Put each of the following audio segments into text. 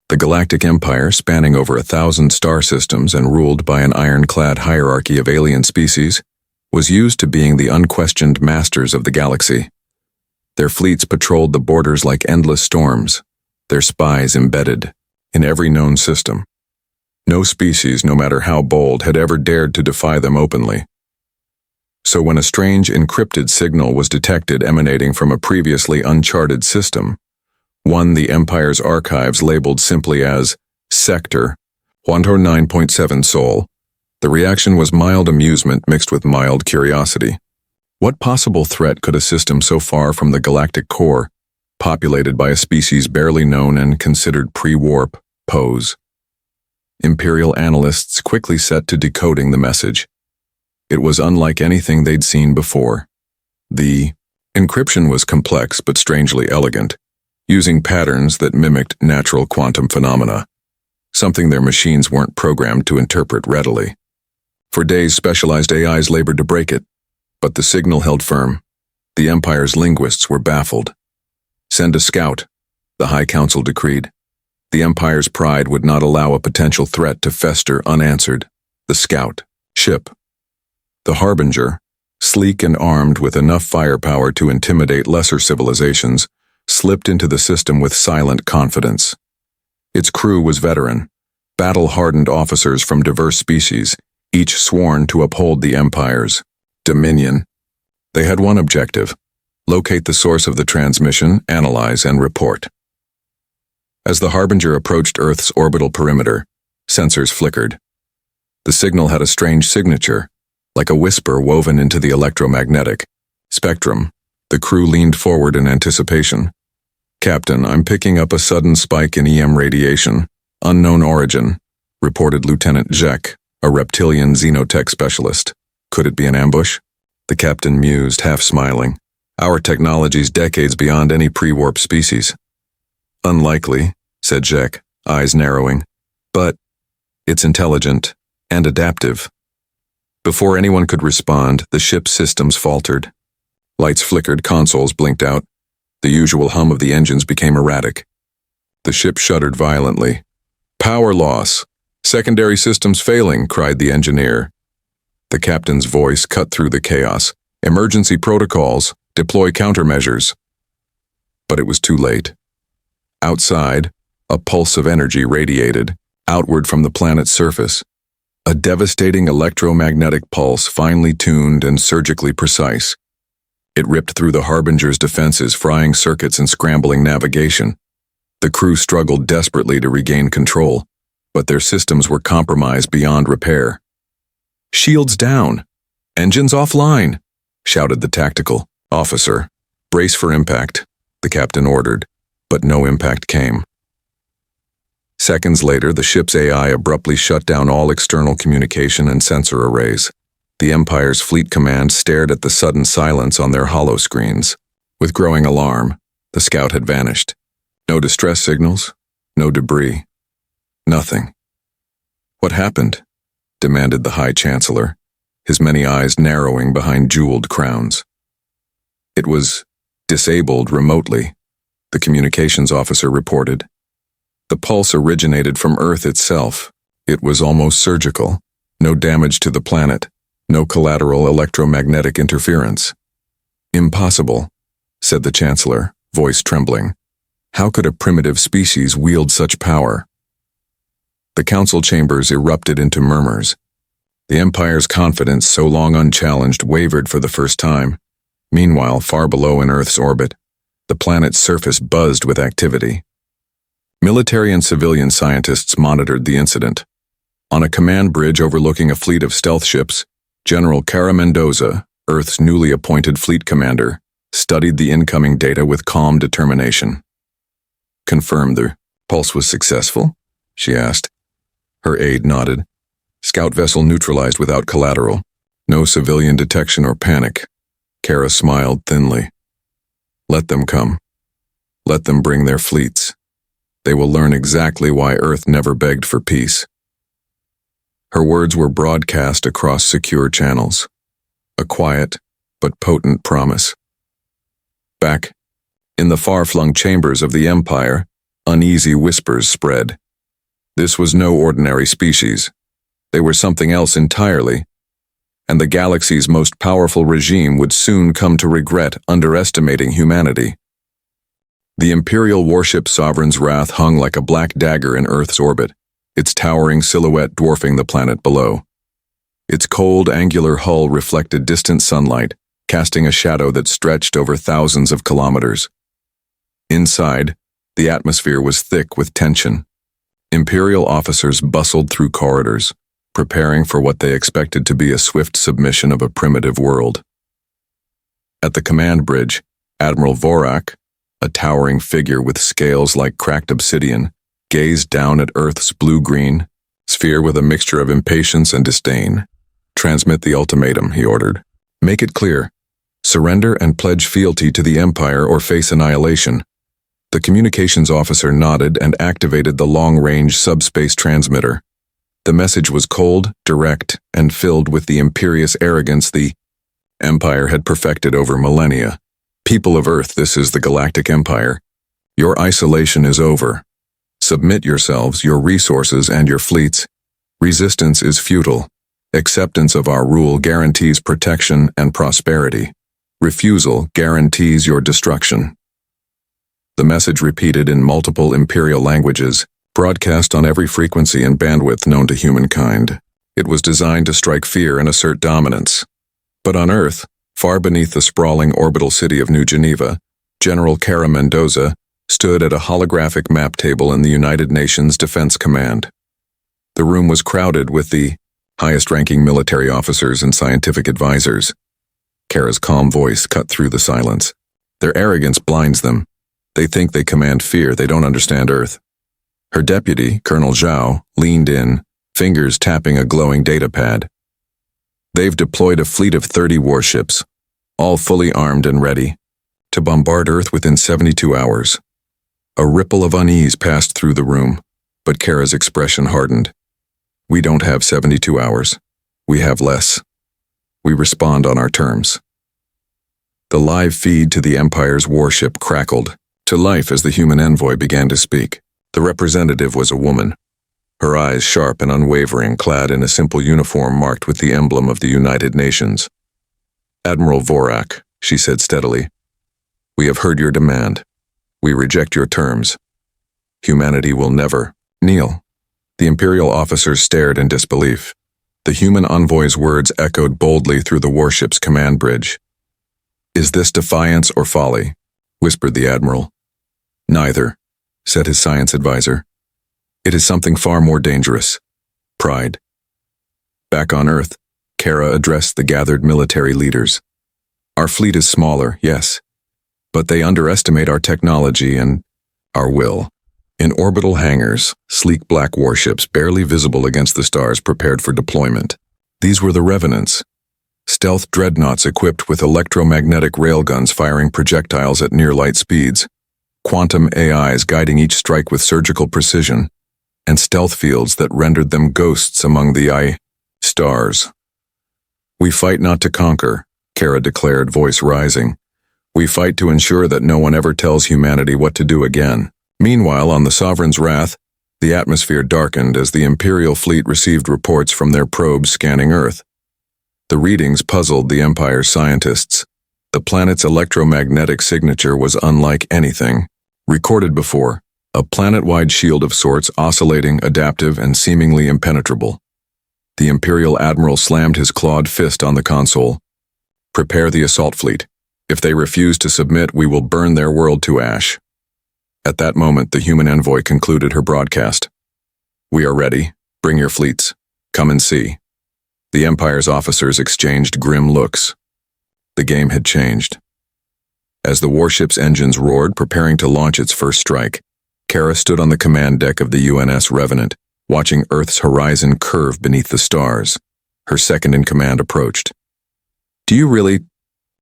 The Galactic Empire, spanning over 1,000 star systems and ruled by an ironclad hierarchy of alien species, was used to being the unquestioned masters of the galaxy. Their fleets patrolled the borders like endless storms, their spies embedded in every known system. No species, no matter how bold, had ever dared to defy them openly. So when a strange encrypted signal was detected emanating from a previously uncharted system, one the Empire's archives labeled simply as Sector 109.7 Sol, the reaction was mild amusement mixed with mild curiosity. What possible threat could a system so far from the galactic core, populated by a species barely known and considered pre-warp, pose? Imperial analysts quickly set to decoding the message. It was unlike anything they'd seen before. The encryption was complex but strangely elegant, using patterns that mimicked natural quantum phenomena, something their machines weren't programmed to interpret readily. For days, specialized AIs labored to break it, but the signal held firm. The Empire's linguists were baffled. "Send a scout," the High Council decreed. The Empire's pride would not allow a potential threat to fester unanswered. The scout ship. The Harbinger, sleek and armed with enough firepower to intimidate lesser civilizations, slipped into the system with silent confidence. Its crew was veteran, battle-hardened officers from diverse species, each sworn to uphold the Empire's dominion. They had one objective: locate the source of the transmission, analyze, and report. As the Harbinger approached Earth's orbital perimeter, sensors flickered. The signal had a strange signature, like a whisper woven into the electromagnetic spectrum. The crew leaned forward in anticipation. "Captain, I'm picking up a sudden spike in EM radiation, unknown origin," reported Lieutenant Zek, a reptilian xenotech specialist. "Could it be an ambush?" The captain mused, half smiling. "Our technology's decades beyond any pre-warp species." "Unlikely," said Zek, eyes narrowing. "But it's intelligent and adaptive." Before anyone could respond, the ship's systems faltered. Lights flickered, consoles blinked out. The usual hum of the engines became erratic. The ship shuddered violently. "Power loss! Secondary systems failing!" cried the engineer. The captain's voice cut through the chaos. "Emergency protocols! Deploy countermeasures!" But it was too late. Outside, a pulse of energy radiated, outward from the planet's surface. A devastating electromagnetic pulse, finely tuned and surgically precise. It ripped through the Harbinger's defenses, frying circuits and scrambling navigation. The crew struggled desperately to regain control, but their systems were compromised beyond repair. "Shields down! Engines offline!" shouted the tactical officer. "Brace for impact," the captain ordered, but no impact came. Seconds later, the ship's AI abruptly shut down all external communication and sensor arrays. The Empire's fleet command stared at the sudden silence on their holoscreens. With growing alarm, the scout had vanished. No distress signals, no debris, nothing. "What happened?" demanded the High Chancellor, his many eyes narrowing behind jeweled crowns. "It was disabled remotely," the communications officer reported. "The pulse originated from Earth itself. It was almost surgical. No damage to the planet. No collateral electromagnetic interference." "Impossible," said the Chancellor, voice trembling. "How could a primitive species wield such power?" The council chambers erupted into murmurs. The Empire's confidence, so long unchallenged, wavered for the first time. Meanwhile, far below in Earth's orbit, the planet's surface buzzed with activity. Military and civilian scientists monitored the incident. On a command bridge overlooking a fleet of stealth ships, General Cara Mendoza, Earth's newly appointed fleet commander, studied the incoming data with calm determination. "Confirm the pulse was successful?" she asked. Her aide nodded. "Scout vessel neutralized without collateral. No civilian detection or panic." Cara smiled thinly. "Let them come. Let them bring their fleets. They will learn exactly why Earth never begged for peace." Her words were broadcast across secure channels. A quiet but potent promise. Back in the far-flung chambers of the Empire, Uneasy whispers spread. This was no ordinary species. They were something else entirely, and the galaxy's most powerful regime would soon come to regret underestimating humanity. The Imperial warship Sovereign's Wrath hung like a black dagger in Earth's orbit, its towering silhouette dwarfing the planet below. Its cold, angular hull reflected distant sunlight, casting a shadow that stretched over thousands of kilometers. Inside, the atmosphere was thick with tension. Imperial officers bustled through corridors, preparing for what they expected to be a swift submission of a primitive world. At the command bridge, Admiral Vorak, a towering figure with scales like cracked obsidian, gazed down at Earth's blue-green sphere with a mixture of impatience and disdain. "Transmit the ultimatum," he ordered. "Make it clear. Surrender and pledge fealty to the Empire or face annihilation." The communications officer nodded and activated the long-range subspace transmitter. The message was cold, direct, and filled with the imperious arrogance the Empire had perfected over millennia. "People of Earth, this is the Galactic Empire. Your isolation is over. Submit yourselves, your resources, and your fleets. Resistance is futile. Acceptance of our rule guarantees protection and prosperity. Refusal guarantees your destruction." The message repeated in multiple Imperial languages, broadcast on every frequency and bandwidth known to humankind. It was designed to strike fear and assert dominance. But on Earth, far beneath the sprawling orbital city of New Geneva, General Cara Mendoza stood at a holographic map table in the United Nations Defense Command. The room was crowded with the highest-ranking military officers and scientific advisors. Cara's calm voice cut through the silence. Their arrogance blinds them. They think they command fear, they don't understand Earth. Her deputy, Colonel Zhao, leaned in, fingers tapping a glowing datapad. "They've deployed a fleet of 30 warships, all fully armed and ready, to bombard Earth within 72 hours. A ripple of unease passed through the room, but Cara's expression hardened. "We don't have 72 hours. We have less. We respond on our terms." The live feed to the Empire's warship crackled to life as the human envoy began to speak. The representative was a woman, her eyes sharp and unwavering, clad in a simple uniform marked with the emblem of the United Nations. "Admiral Vorak," she said steadily, "we have heard your demand. We reject your terms. Humanity will never kneel." The Imperial officers stared in disbelief. The human envoy's words echoed boldly through the warship's command bridge. "Is this defiance or folly?" whispered the Admiral. "Neither," said his science advisor. "It is something far more dangerous. Pride." Back on Earth, Cara addressed the gathered military leaders. "Our fleet is smaller, yes, but they underestimate our technology and our will." In orbital hangars, sleek black warships barely visible against the stars prepared for deployment. These were the Revenants, stealth dreadnoughts equipped with electromagnetic railguns firing projectiles at near-light speeds, quantum AIs guiding each strike with surgical precision, and stealth fields that rendered them ghosts among the stars. "We fight not to conquer," Cara declared, voice rising. "We fight to ensure that no one ever tells humanity what to do again." Meanwhile, on the Sovereign's Wrath, the atmosphere darkened as the Imperial fleet received reports from their probes scanning Earth. The readings puzzled the Empire's scientists. The planet's electromagnetic signature was unlike anything recorded before, a planet-wide shield of sorts, oscillating, adaptive, and seemingly impenetrable. The Imperial Admiral slammed his clawed fist on the console. "Prepare the assault fleet. If they refuse to submit, we will burn their world to ash." At that moment, the human envoy concluded her broadcast. "We are ready. Bring your fleets. Come and see." The Empire's officers exchanged grim looks. The game had changed. As the warship's engines roared, preparing to launch its first strike, Cara stood on the command deck of the UNS Revenant, watching Earth's horizon curve beneath the stars. Her second-in-command approached. "Do you really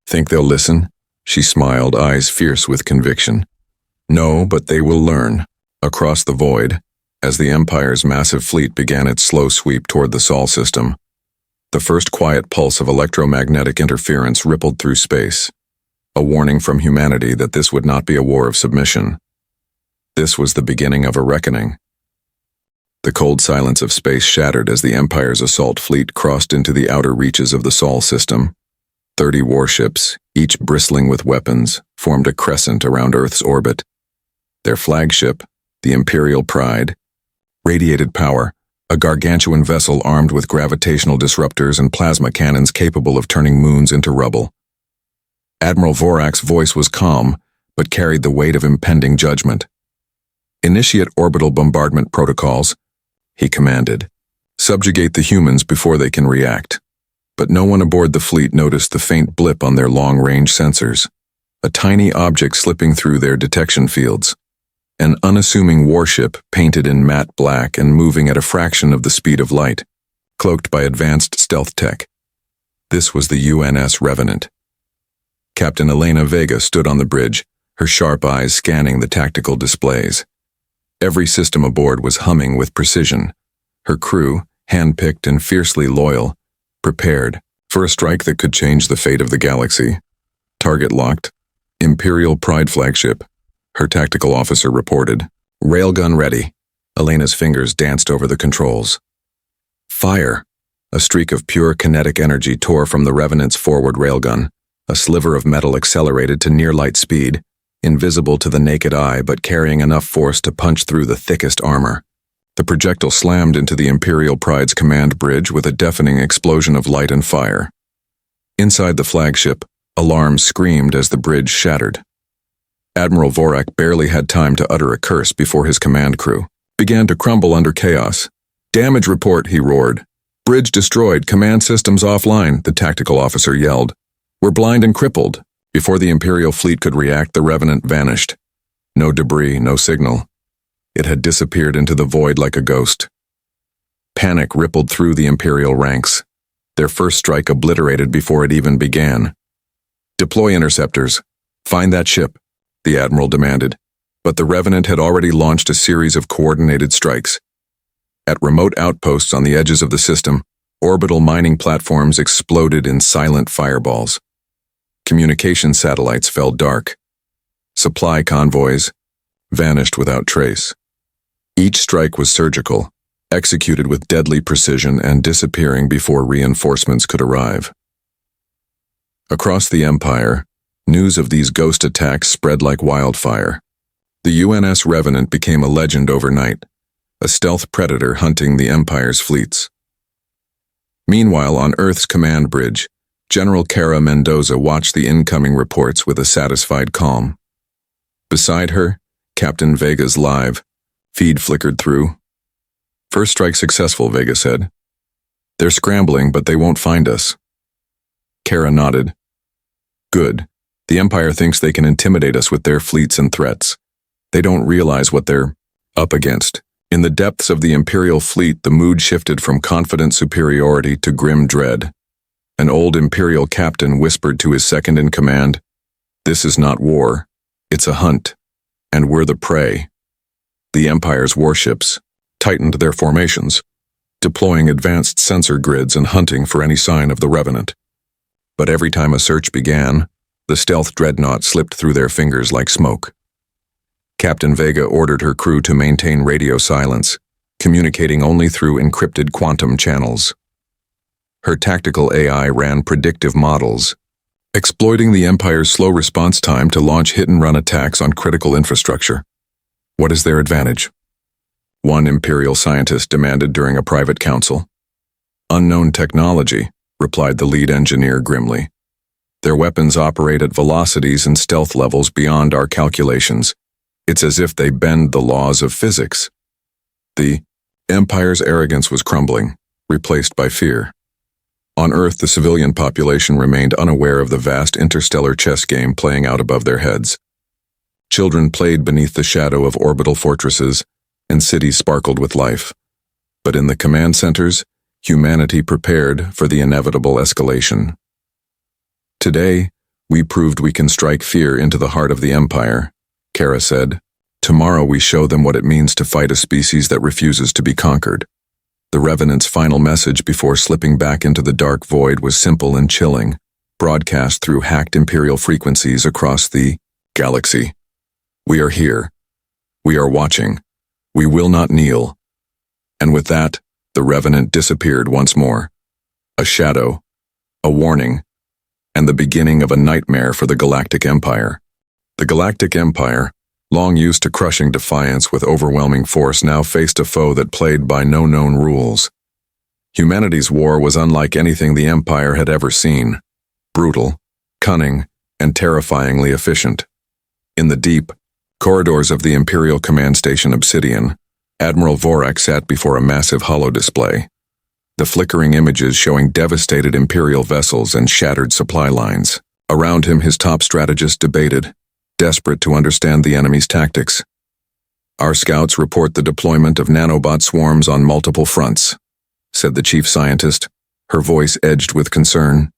think they'll listen?" She smiled, eyes fierce with conviction. "No, but they will learn." Across the void, as the Empire's massive fleet began its slow sweep toward the Sol system, the first quiet pulse of electromagnetic interference rippled through space, a warning from humanity that this would not be a war of submission. This was the beginning of a reckoning. The cold silence of space shattered as the Empire's assault fleet crossed into the outer reaches of the Sol system. 30 warships, each bristling with weapons, formed a crescent around Earth's orbit. Their flagship, the Imperial Pride, radiated power, a gargantuan vessel armed with gravitational disruptors and plasma cannons capable of turning moons into rubble. Admiral Vorak's voice was calm, but carried the weight of impending judgment. "Initiate orbital bombardment protocols," he commanded. "Subjugate the humans before they can react." But no one aboard the fleet noticed the faint blip on their long-range sensors, a tiny object slipping through their detection fields. An unassuming warship painted in matte black and moving at a fraction of the speed of light, cloaked by advanced stealth tech. This was the UNS Revenant. Captain Elena Vega stood on the bridge, her sharp eyes scanning the tactical displays. Every system aboard was humming with precision. Her crew, hand-picked and fiercely loyal, prepared for a strike that could change the fate of the galaxy. "Target locked. Imperial Pride flagship," her tactical officer reported. "Railgun ready." Elena's fingers danced over the controls. Fire! A streak of pure kinetic energy tore from the Revenant's forward railgun. A sliver of metal accelerated to near-light speed, invisible to the naked eye but carrying enough force to punch through the thickest armor. The projectile slammed into the Imperial Pride's command bridge with a deafening explosion of light and fire. Inside the flagship, alarms screamed as the bridge shattered. Admiral Vorak barely had time to utter a curse before his command crew began to crumble under chaos. "Damage report," he roared. "Bridge destroyed, command systems offline," the tactical officer yelled. "We're blind and crippled." Before the Imperial fleet could react, the Revenant vanished. No debris, no signal. It had disappeared into the void like a ghost. Panic rippled through the Imperial ranks, their first strike obliterated before it even began. "Deploy interceptors. Find that ship," the Admiral demanded, but the Revenant had already launched a series of coordinated strikes. At remote outposts on the edges of the system, orbital mining platforms exploded in silent fireballs. Communication satellites fell dark. Supply convoys vanished without trace. Each strike was surgical, executed with deadly precision and disappearing before reinforcements could arrive. Across the Empire, news of these ghost attacks spread like wildfire. The UNS Revenant became a legend overnight, a stealth predator hunting the Empire's fleets. Meanwhile, on Earth's command bridge, General Cara Mendoza watched the incoming reports with a satisfied calm. Beside her, Captain Vega's live feed flickered through. "First strike successful," Vega said. "They're scrambling, but they won't find us." Cara nodded. "Good. The Empire thinks they can intimidate us with their fleets and threats. They don't realize what they're up against." In the depths of the Imperial fleet, the mood shifted from confident superiority to grim dread. An old Imperial captain whispered to his second-in-command, "This is not war. It's a hunt. And we're the prey." The Empire's warships tightened their formations, deploying advanced sensor grids and hunting for any sign of the Revenant. But every time a search began, the stealth dreadnought slipped through their fingers like smoke. Captain Vega ordered her crew to maintain radio silence, communicating only through encrypted quantum channels. Her tactical AI ran predictive models, exploiting the Empire's slow response time to launch hit-and-run attacks on critical infrastructure. "What is their advantage?" one Imperial scientist demanded during a private council. "Unknown technology," replied the lead engineer grimly. "Their weapons operate at velocities and stealth levels beyond our calculations. It's as if they bend the laws of physics." The Empire's arrogance was crumbling, replaced by fear. On Earth, the civilian population remained unaware of the vast interstellar chess game playing out above their heads. Children played beneath the shadow of orbital fortresses, and cities sparkled with life. But in the command centers, humanity prepared for the inevitable escalation. "Today, we proved we can strike fear into the heart of the Empire," Cara said. "Tomorrow we show them what it means to fight a species that refuses to be conquered." The Revenant's final message before slipping back into the dark void was simple and chilling, broadcast through hacked Imperial frequencies across the galaxy. "We are here. We are watching. We will not kneel. And with that, the revenant disappeared once more. A shadow, a warning, and the beginning of a nightmare for the Galactic Empire. The Galactic Empire, long used to crushing defiance with overwhelming force, now faced a foe that played by no known rules. Humanity's war was unlike anything the Empire had ever seen. Brutal, cunning, and terrifyingly efficient. In the deep corridors of the Imperial Command Station Obsidian, Admiral Vorak sat before a massive holodisplay, the flickering images showing devastated Imperial vessels and shattered supply lines. Around him, his top strategists debated, desperate to understand the enemy's tactics. "Our scouts report the deployment of nanobot swarms on multiple fronts," said the chief scientist, her voice edged with concern.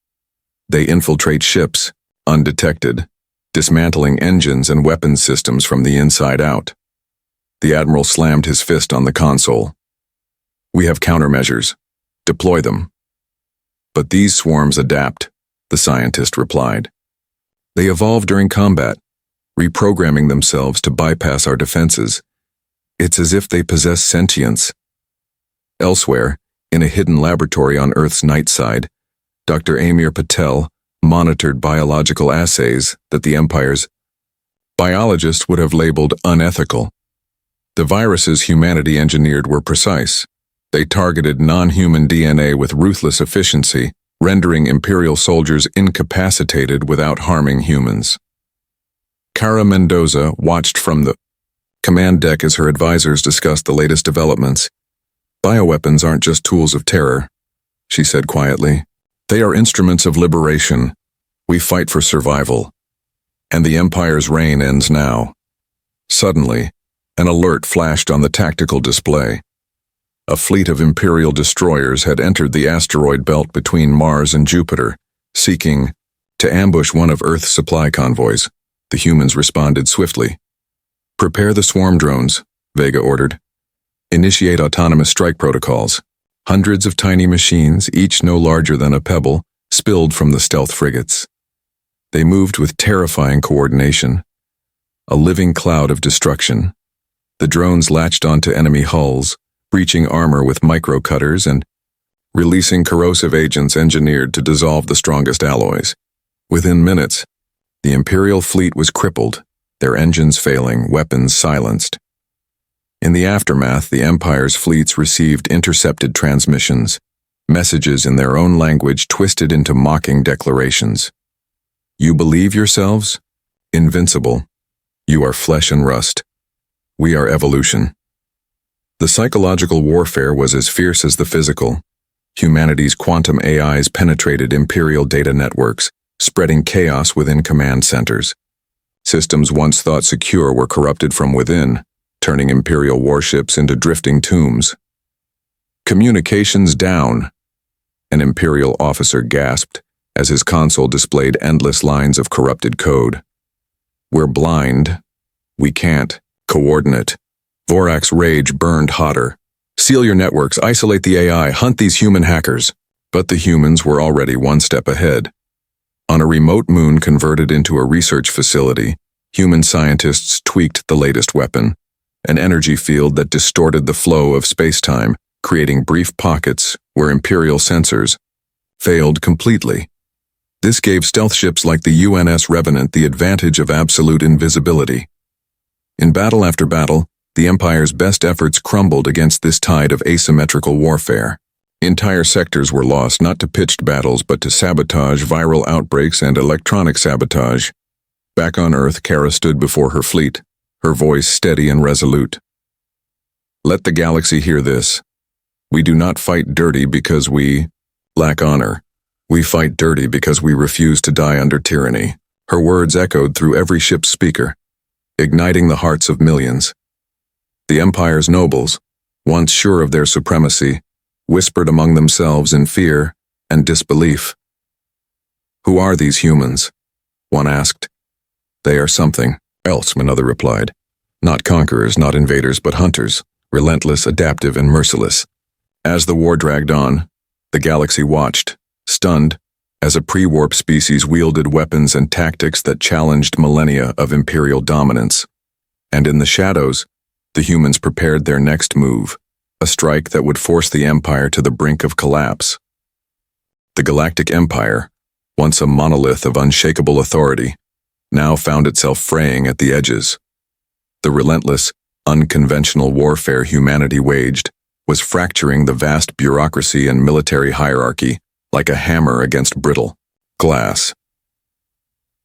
"They infiltrate ships, undetected, dismantling engines and weapons systems from the inside out." The admiral slammed his fist on the console. "We have countermeasures. Deploy them." "But these swarms adapt," the scientist replied. "They evolve during combat, reprogramming themselves to bypass our defenses. It's as if they possess sentience." Elsewhere, in a hidden laboratory on Earth's night side, Dr. Amir Patel monitored biological assays that the Empire's biologists would have labeled unethical. The viruses humanity engineered were precise. They targeted non-human DNA with ruthless efficiency, rendering Imperial soldiers incapacitated without harming humans. Cara Mendoza watched from the command deck as her advisors discussed the latest developments. "Bioweapons aren't just tools of terror," she said quietly. "They are instruments of liberation. We fight for survival. And the Empire's reign ends now." Suddenly, an alert flashed on the tactical display. A fleet of Imperial destroyers had entered the asteroid belt between Mars and Jupiter, seeking to ambush one of Earth's supply convoys. The humans responded swiftly. "Prepare the swarm drones," Vega ordered. "Initiate autonomous strike protocols." Hundreds of tiny machines, each no larger than a pebble, spilled from the stealth frigates. They moved with terrifying coordination, a living cloud of destruction. The drones latched onto enemy hulls, breaching armor with microcutters and releasing corrosive agents engineered to dissolve the strongest alloys. Within minutes, the Imperial fleet was crippled, their engines failing, weapons silenced. In the aftermath, the Empire's fleets received intercepted transmissions, messages in their own language twisted into mocking declarations. "You believe yourselves? Invincible. You are flesh and rust. We are evolution." The psychological warfare was as fierce as the physical. Humanity's quantum AIs penetrated Imperial data networks, spreading chaos within command centers. Systems once thought secure were corrupted from within, turning Imperial warships into drifting tombs. "Communications down," an Imperial officer gasped as his console displayed endless lines of corrupted code. "We're blind. We can't coordinate." Vorak's rage burned hotter. "Seal your networks, isolate the AI, hunt these human hackers." But the humans were already one step ahead. On a remote moon converted into a research facility, human scientists tweaked the latest weapon, an energy field that distorted the flow of space-time, creating brief pockets where Imperial sensors failed completely. This gave stealth ships like the UNS Revenant the advantage of absolute invisibility. In battle after battle, the Empire's best efforts crumbled against this tide of asymmetrical warfare. Entire sectors were lost not to pitched battles but to sabotage, viral outbreaks, and electronic sabotage. Back on Earth, Kara stood before her fleet, her voice steady and resolute. "Let the galaxy hear this. We do not fight dirty because we lack honor. We fight dirty because we refuse to die under tyranny." Her words echoed through every ship's speaker, igniting the hearts of millions. The Empire's nobles, once sure of their supremacy, whispered among themselves in fear and disbelief. "Who are these humans?" one asked. "They are something else," another replied. "Not conquerors, not invaders, but hunters, relentless, adaptive, and merciless." As the war dragged on, the galaxy watched, stunned, as a pre-warp species wielded weapons and tactics that challenged millennia of Imperial dominance. And in the shadows, The humans prepared their next move, a strike that would force the Empire to the brink of collapse. The Galactic Empire, once a monolith of unshakable authority, now found itself fraying at the edges. The relentless, unconventional warfare humanity waged was fracturing the vast bureaucracy and military hierarchy like a hammer against brittle glass.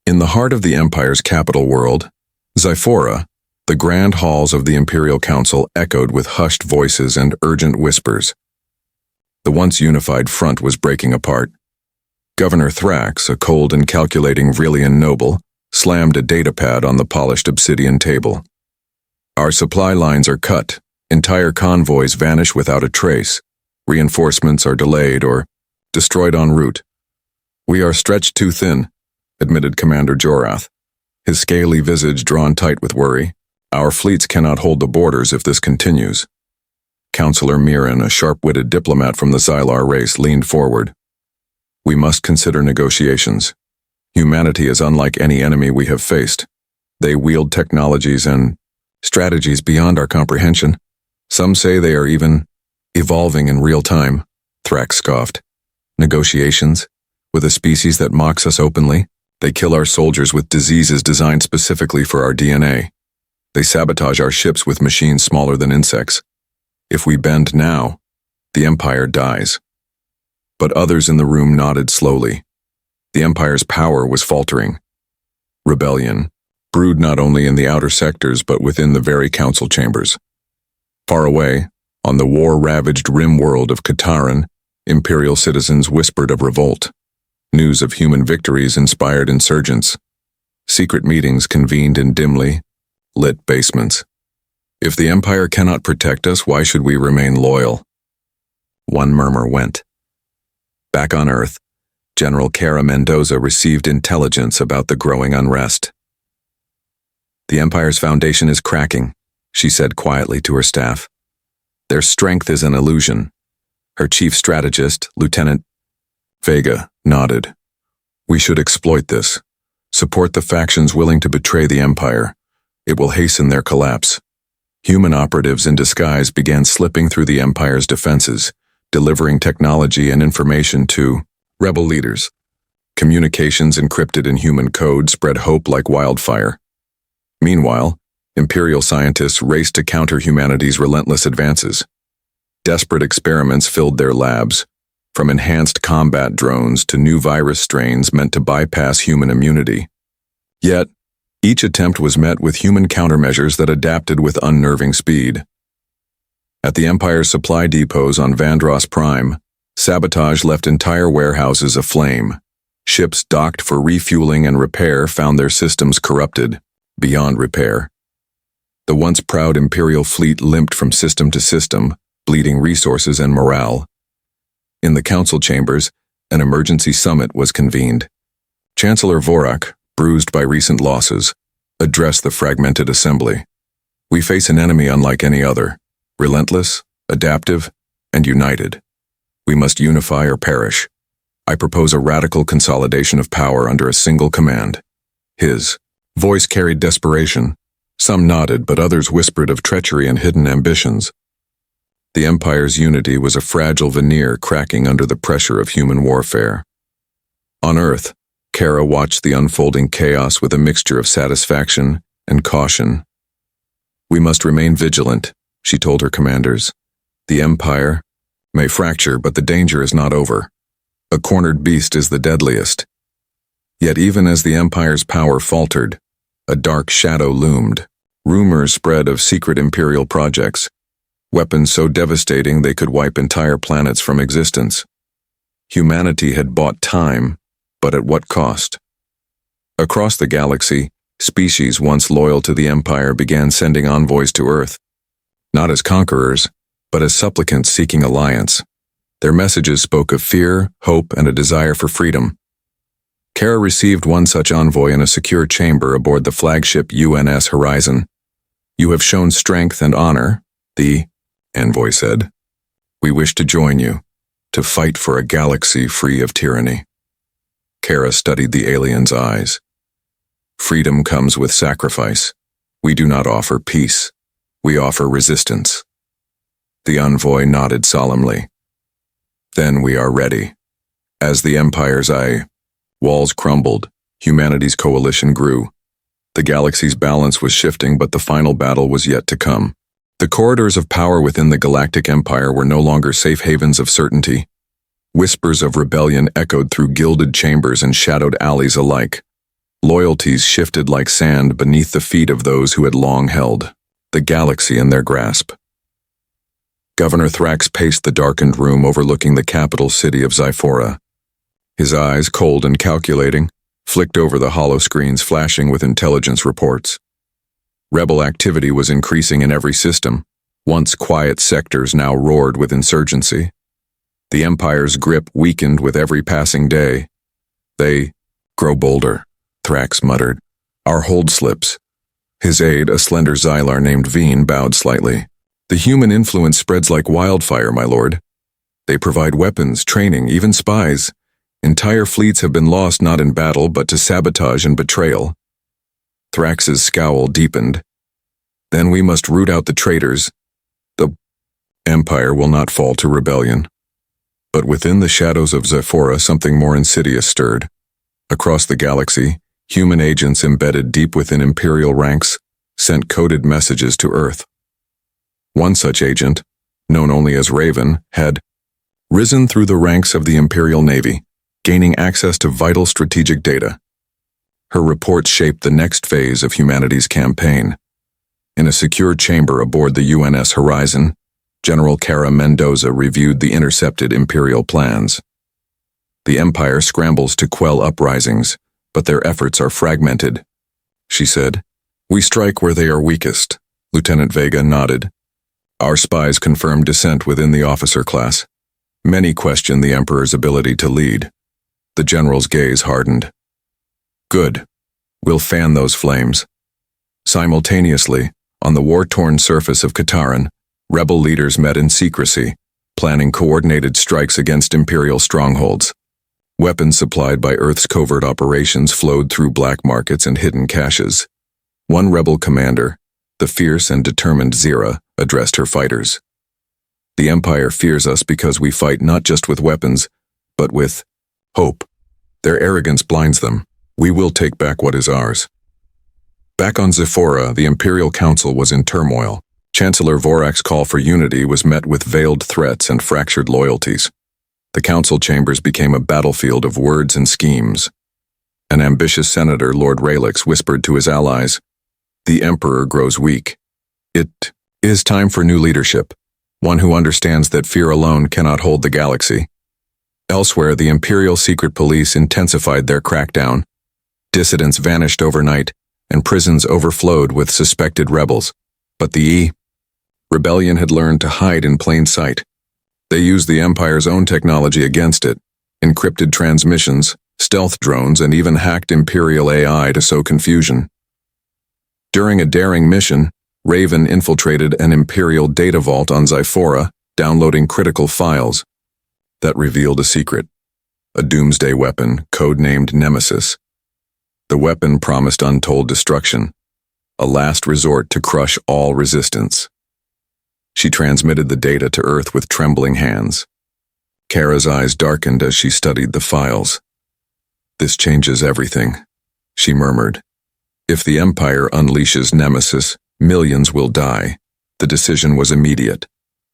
In the heart of the Empire's capital world, Zyphora, the grand halls of the Imperial Council echoed with hushed voices and urgent whispers. The once unified front was breaking apart. Governor Thrax, a cold and calculating Vrillian noble, slammed a datapad on the polished obsidian table. Our supply lines are cut, entire convoys vanish without a trace, reinforcements are delayed or destroyed en route. We are stretched too thin, admitted Commander Jorath, his scaly visage drawn tight with worry. Our fleets cannot hold the borders if this continues. Councillor Mirren, a sharp-witted diplomat from the Xylar race, leaned forward. We must consider negotiations. Humanity is unlike any enemy we have faced. They wield technologies and strategies beyond our comprehension. Some say they are even evolving in real time, Thrax scoffed. Negotiations? With a species that mocks us openly? They kill our soldiers with diseases designed specifically for our DNA. They sabotage our ships with machines smaller than insects. If we bend now, the Empire dies. But others in the room nodded slowly. The Empire's power was faltering. Rebellion brewed not only in the outer sectors but within the very council chambers. Far away, on the war-ravaged rim world of Kataran, Imperial citizens whispered of revolt. News of human victories inspired insurgents. Secret meetings convened in dimly lit basements. If the Empire cannot protect us, why should we remain loyal? One murmur went. Back on Earth, General Cara Mendoza received intelligence about the growing unrest. The Empire's foundation is cracking, she said quietly to her staff. Their strength is an illusion. Her chief strategist, Lieutenant Vega, nodded. We should exploit this. Support the factions willing to betray the Empire. It will hasten their collapse. Human operatives in disguise began slipping through the Empire's defenses, delivering technology and information to rebel leaders. Communications encrypted in human code spread hope like wildfire. Meanwhile, Imperial scientists raced to counter humanity's relentless advances. Desperate experiments filled their labs, from enhanced combat drones to new virus strains meant to bypass human immunity. Yet, each attempt was met with human countermeasures that adapted with unnerving speed. At the Empire's supply depots on Vandross Prime, sabotage left entire warehouses aflame. Ships docked for refueling and repair found their systems corrupted, beyond repair. The once proud Imperial fleet limped from system to system, bleeding resources and morale. In the council chambers, an emergency summit was convened. Chancellor Vorak, bruised by recent losses, addressed the fragmented assembly. We face an enemy unlike any other, relentless, adaptive, and united. We must unify or perish. I propose a radical consolidation of power under a single command. His voice carried desperation. Some nodded, but others whispered of treachery and hidden ambitions. The Empire's unity was a fragile veneer cracking under the pressure of human warfare. On Earth, Kara watched the unfolding chaos with a mixture of satisfaction and caution. We must remain vigilant, she told her commanders. The Empire may fracture, but the danger is not over. A cornered beast is the deadliest. Yet even as the Empire's power faltered, a dark shadow loomed. Rumors spread of secret Imperial projects, weapons so devastating they could wipe entire planets from existence. Humanity had bought time, but at what cost? Across the galaxy, species once loyal to the Empire began sending envoys to Earth, not as conquerors, but as supplicants seeking alliance. Their messages spoke of fear, hope, and a desire for freedom. Kara received one such envoy in a secure chamber aboard the flagship UNS Horizon. You have shown strength and honor, the envoy said. We wish to join you, to fight for a galaxy free of tyranny. Kara studied the alien's eyes. Freedom comes with sacrifice. We do not offer peace. We offer resistance. The envoy nodded solemnly. Then we are ready. As the Empire's walls crumbled, humanity's coalition grew. The galaxy's balance was shifting, but the final battle was yet to come. The corridors of power within the Galactic Empire were no longer safe havens of certainty. Whispers of rebellion echoed through gilded chambers and shadowed alleys alike. Loyalties shifted like sand beneath the feet of those who had long held the galaxy in their grasp. Governor Thrax paced the darkened room overlooking the capital city of Zyphora. His eyes, cold and calculating, flicked over the hollow screens flashing with intelligence reports. Rebel activity was increasing in every system. Once quiet sectors now roared with insurgency. The Empire's grip weakened with every passing day. They grow bolder, Thrax muttered. Our hold slips. His aide, a slender Xylar named Veen, bowed slightly. The human influence spreads like wildfire, my lord. They provide weapons, training, even spies. Entire fleets have been lost not in battle, but to sabotage and betrayal. Thrax's scowl deepened. Then we must root out the traitors. The Empire will not fall to rebellion. But within the shadows of Zyphora, something more insidious stirred. Across the galaxy, human agents embedded deep within Imperial ranks sent coded messages to Earth. One such agent, known only as Raven, had risen through the ranks of the Imperial Navy, gaining access to vital strategic data. Her reports shaped the next phase of humanity's campaign. In a secure chamber aboard the UNS Horizon, General Cara Mendoza reviewed the intercepted Imperial plans. The Empire scrambles to quell uprisings, but their efforts are fragmented, she said. We strike where they are weakest. Lieutenant Vega nodded. Our spies confirmed dissent within the officer class. Many question the Emperor's ability to lead. The general's gaze hardened. Good. We'll fan those flames. Simultaneously, on the war-torn surface of Kataran, rebel leaders met in secrecy, planning coordinated strikes against Imperial strongholds. Weapons supplied by Earth's covert operations flowed through black markets and hidden caches. One rebel commander, the fierce and determined Zira, addressed her fighters. The Empire fears us because we fight not just with weapons, but with hope. Their arrogance blinds them. We will take back what is ours. Back on Zyphora, the Imperial Council was in turmoil. Chancellor Vorak's call for unity was met with veiled threats and fractured loyalties. The council chambers became a battlefield of words and schemes. An ambitious senator, Lord Ralix, whispered to his allies, "The Emperor grows weak. It is time for new leadership, one who understands that fear alone cannot hold the galaxy." Elsewhere, the Imperial Secret Police intensified their crackdown. Dissidents vanished overnight, and prisons overflowed with suspected rebels. But the rebellion had learned to hide in plain sight. They used the Empire's own technology against it, encrypted transmissions, stealth drones, and even hacked Imperial AI to sow confusion. During a daring mission, Raven infiltrated an Imperial data vault on Zyphora, downloading critical files. That revealed a secret, a doomsday weapon, codenamed Nemesis. The weapon promised untold destruction, a last resort to crush all resistance. She transmitted the data to Earth with trembling hands. Kara's eyes darkened as she studied the files. "This changes everything," she murmured. "If the Empire unleashes Nemesis, millions will die." The decision was immediate.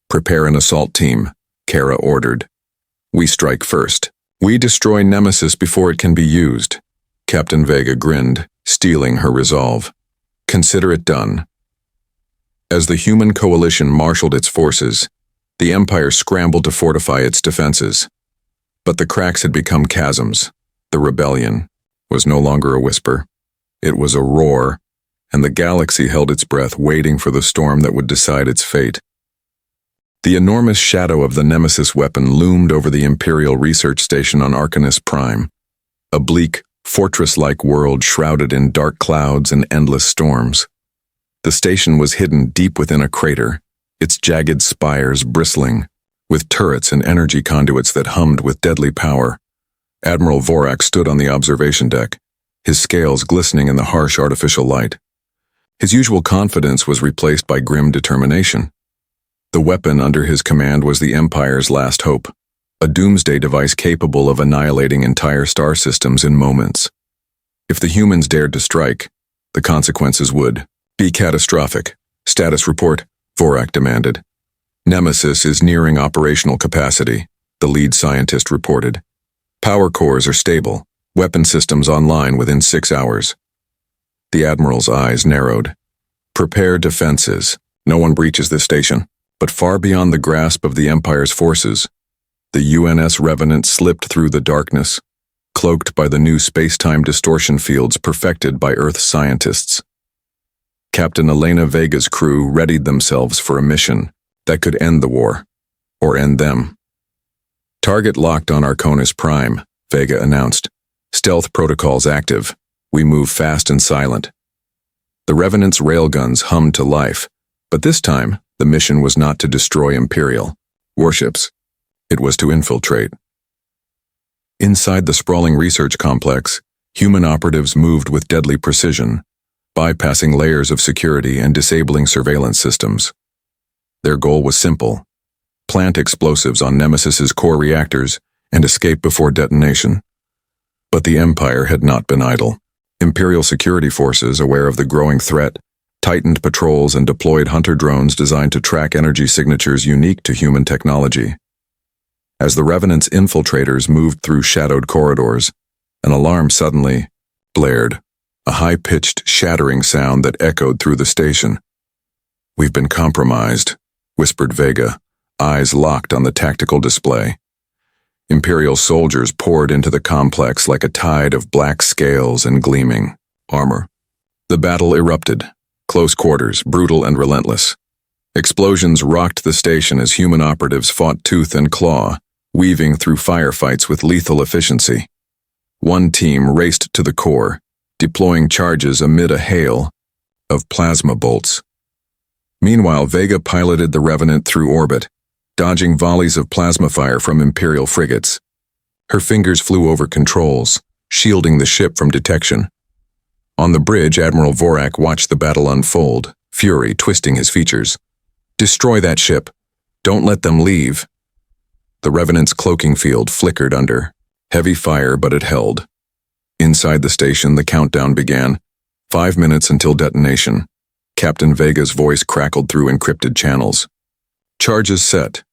"Prepare an assault team," Kara ordered. "We strike first. We destroy Nemesis before it can be used." Captain Vega grinned, steeling her resolve. "Consider it done." As the human coalition marshaled its forces, the Empire scrambled to fortify its defenses. But the cracks had become chasms. The rebellion was no longer a whisper. It was a roar, and the galaxy held its breath, waiting for the storm that would decide its fate. The enormous shadow of the Nemesis weapon loomed over the Imperial research station on Arcanus Prime, a bleak, fortress-like world shrouded in dark clouds and endless storms. The station was hidden deep within a crater, its jagged spires bristling, with turrets and energy conduits that hummed with deadly power. Admiral Vorak stood on the observation deck, his scales glistening in the harsh artificial light. His usual confidence was replaced by grim determination. The weapon under his command was the Empire's last hope, a doomsday device capable of annihilating entire star systems in moments. If the humans dared to strike, the consequences would be catastrophic. Status report, Vorak demanded. Nemesis is nearing operational capacity, the lead scientist reported. Power cores are stable, weapon systems online within 6 hours. The Admiral's eyes narrowed. Prepare defenses. No one breaches this station. But far beyond the grasp of the Empire's forces, the UNS Revenant slipped through the darkness, cloaked by the new space-time distortion fields perfected by Earth's scientists. Captain Elena Vega's crew readied themselves for a mission that could end the war, or end them. Target locked on Arconis Prime, Vega announced. Stealth protocols active. We move fast and silent. The Revenant's railguns hummed to life, but this time, the mission was not to destroy Imperial warships. It was to infiltrate. Inside the sprawling research complex, human operatives moved with deadly precision, bypassing layers of security and disabling surveillance systems. Their goal was simple: plant explosives on Nemesis's core reactors and escape before detonation. But the Empire had not been idle. Imperial security forces, aware of the growing threat, tightened patrols and deployed hunter drones designed to track energy signatures unique to human technology. As the Revenant's infiltrators moved through shadowed corridors, an alarm suddenly blared, a high-pitched, shattering sound that echoed through the station. "We've been compromised," whispered Vega, eyes locked on the tactical display. Imperial soldiers poured into the complex like a tide of black scales and gleaming armor. The battle erupted, close quarters, brutal and relentless. Explosions rocked the station as human operatives fought tooth and claw, weaving through firefights with lethal efficiency. One team raced to the core, deploying charges amid a hail of plasma bolts. Meanwhile, Vega piloted the Revenant through orbit, dodging volleys of plasma fire from Imperial frigates. Her fingers flew over controls, shielding the ship from detection. On the bridge, Admiral Vorak watched the battle unfold, fury twisting his features. "Destroy that ship. Don't let them leave." The Revenant's cloaking field flickered under heavy fire, but it held. Inside the station, the countdown began. 5 minutes until detonation. Captain Vega's voice crackled through encrypted channels. "Charges set.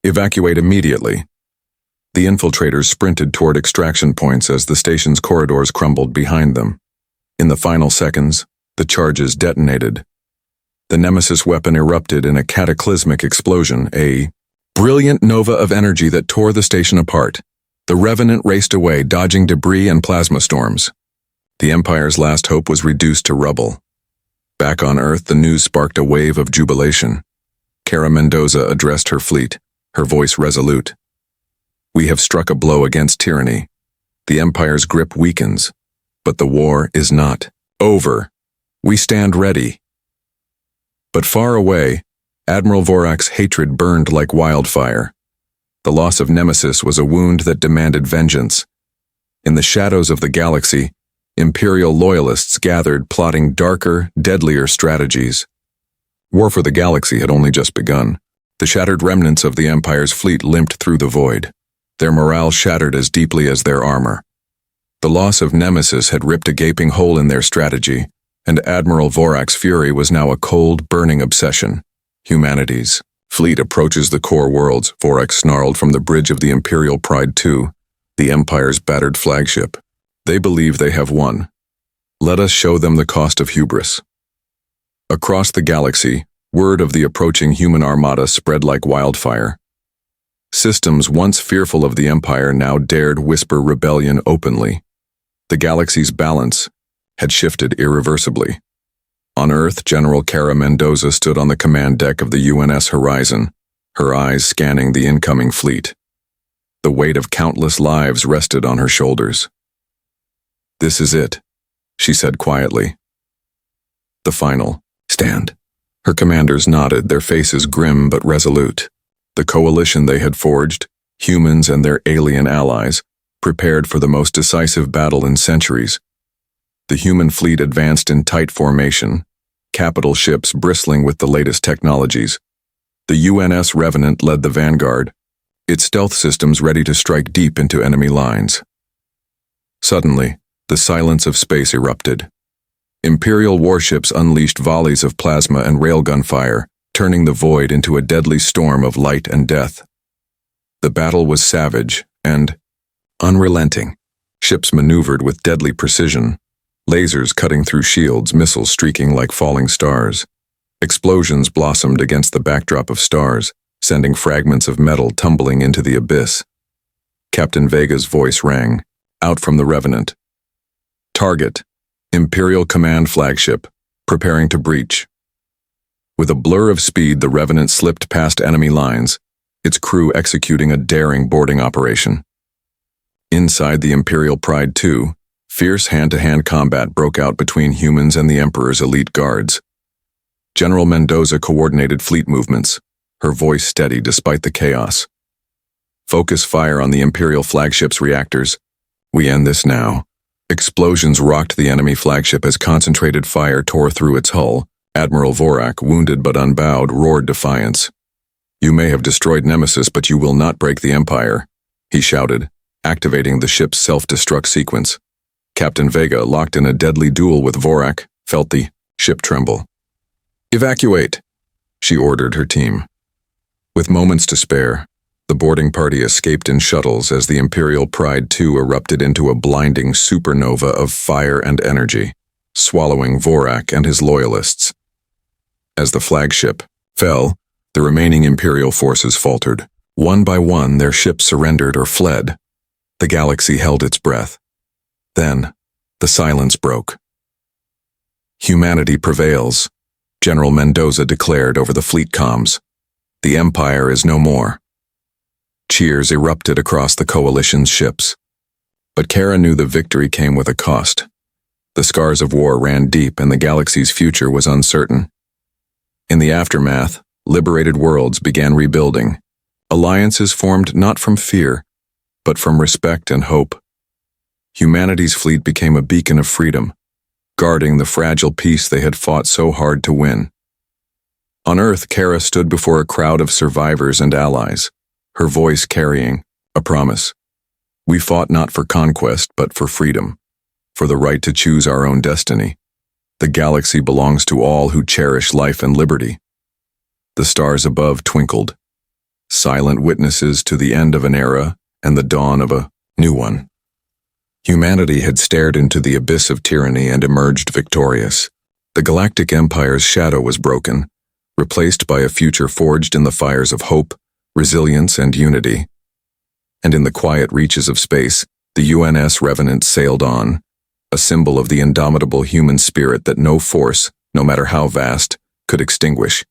Evacuate immediately." The infiltrators sprinted toward extraction points as the station's corridors crumbled behind them. In the final seconds, the charges detonated. The Nemesis weapon erupted in a cataclysmic explosion, a brilliant nova of energy that tore the station apart. The Revenant raced away, dodging debris and plasma storms. The Empire's last hope was reduced to rubble. Back on Earth, the news sparked a wave of jubilation. Cara Mendoza addressed her fleet, her voice resolute. "We have struck a blow against tyranny. The Empire's grip weakens, but the war is not over. We stand ready." But far away, Admiral Vorak's hatred burned like wildfire. The loss of Nemesis was a wound that demanded vengeance. In the shadows of the galaxy, Imperial loyalists gathered, plotting darker, deadlier strategies. War for the galaxy had only just begun. The shattered remnants of the Empire's fleet limped through the void, their morale shattered as deeply as their armor. The loss of Nemesis had ripped a gaping hole in their strategy, and Admiral Vorak's fury was now a cold, burning obsession. Humanity's fleet approaches the core worlds, Vorak snarled from the bridge of the Imperial Pride II, the Empire's battered flagship. They believe they have won. Let us show them the cost of hubris. Across the galaxy, word of the approaching human armada spread like wildfire. Systems once fearful of the Empire now dared whisper rebellion openly. The galaxy's balance had shifted irreversibly. On Earth, General Cara Mendoza stood on the command deck of the UNS Horizon, her eyes scanning the incoming fleet. The weight of countless lives rested on her shoulders. "This is it," she said quietly. "The final stand." Her commanders nodded, their faces grim but resolute. The coalition they had forged, humans and their alien allies, prepared for the most decisive battle in centuries. The human fleet advanced in tight formation, capital ships bristling with the latest technologies. The UNS Revenant led the vanguard, its stealth systems ready to strike deep into enemy lines. Suddenly, the silence of space erupted. Imperial warships unleashed volleys of plasma and railgun fire, turning the void into a deadly storm of light and death. The battle was savage and unrelenting. Ships maneuvered with deadly precision, lasers cutting through shields, missiles streaking like falling stars. Explosions blossomed against the backdrop of stars, sending fragments of metal tumbling into the abyss. Captain Vega's voice rang, out from the Revenant. Target, Imperial Command flagship, preparing to breach. With a blur of speed, the Revenant slipped past enemy lines, its crew executing a daring boarding operation. Inside the Imperial Pride II, fierce hand-to-hand combat broke out between humans and the Emperor's elite guards. General Mendoza coordinated fleet movements, her voice steady despite the chaos. Focus fire on the Imperial flagship's reactors. We end this now. Explosions rocked the enemy flagship as concentrated fire tore through its hull. Admiral Vorak, wounded but unbowed, roared defiance. You may have destroyed Nemesis, but you will not break the Empire, he shouted, activating the ship's self-destruct sequence. Captain Vega, locked in a deadly duel with Vorak, felt the ship tremble. Evacuate, she ordered her team. With moments to spare, the boarding party escaped in shuttles as the Imperial Pride II erupted into a blinding supernova of fire and energy, swallowing Vorak and his loyalists. As the flagship fell, the remaining Imperial forces faltered. One by one, their ships surrendered or fled. The galaxy held its breath. Then, the silence broke. Humanity prevails, General Mendoza declared over the fleet comms. The Empire is no more. Cheers erupted across the Coalition's ships. But Kara knew the victory came with a cost. The scars of war ran deep and the galaxy's future was uncertain. In the aftermath, liberated worlds began rebuilding. Alliances formed not from fear, but from respect and hope. Humanity's fleet became a beacon of freedom, guarding the fragile peace they had fought so hard to win. On Earth, Kara stood before a crowd of survivors and allies, her voice carrying a promise. We fought not for conquest, but for freedom, for the right to choose our own destiny. The galaxy belongs to all who cherish life and liberty. The stars above twinkled, silent witnesses to the end of an era and the dawn of a new one. Humanity had stared into the abyss of tyranny and emerged victorious. The Galactic Empire's shadow was broken, replaced by a future forged in the fires of hope, resilience, and unity. And in the quiet reaches of space, the UNS Revenant sailed on, a symbol of the indomitable human spirit that no force, no matter how vast, could extinguish.